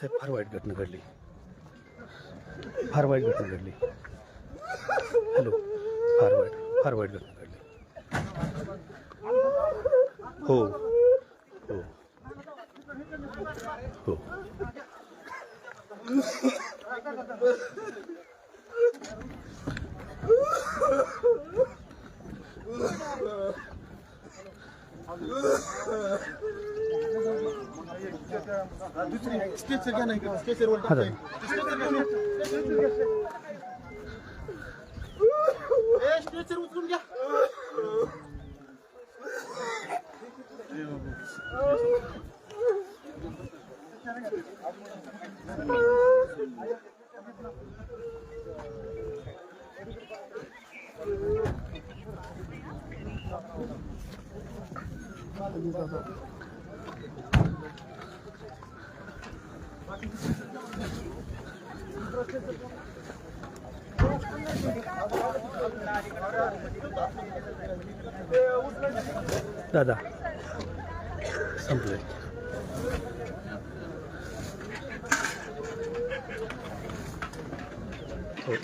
साहेब फार वाईट घटना घडली, फार वाईट घटना घडली. हॅलो, फार वाईट घटना घडली. हो हो हो. दादा संपले. हो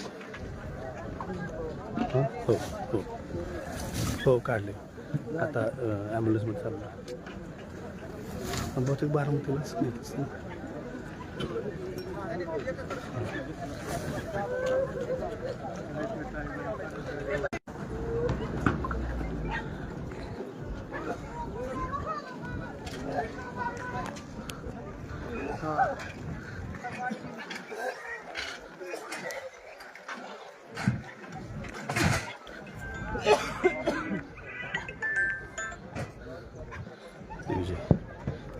हो हो हो काढले. आता ॲम्ब्युलन्समध्ये चालला. बहुतेक बारामतीलाच नेतच ना.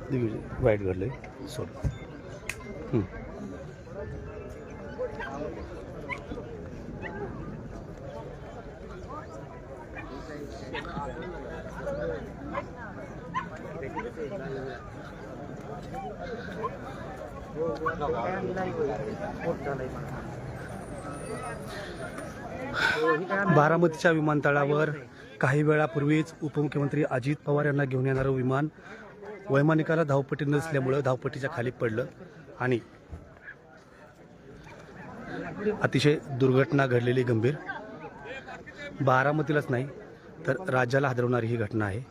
दिग्विजय वाईट घडलंय. सोड. बारामतीच्या विमानतळावर काही वेळापूर्वीच उपमुख्यमंत्री अजित पवार यांना घेऊन येणारं विमान वैमानिकाला धावपट्टी नसल्यामुळं धावपट्टीच्या खाली पडलं आणि अतिशय दुर्घटना घडलेली गंभीर. बारामतीलाच नाही तर राज्याला हादरवणारी ही घटना आहे.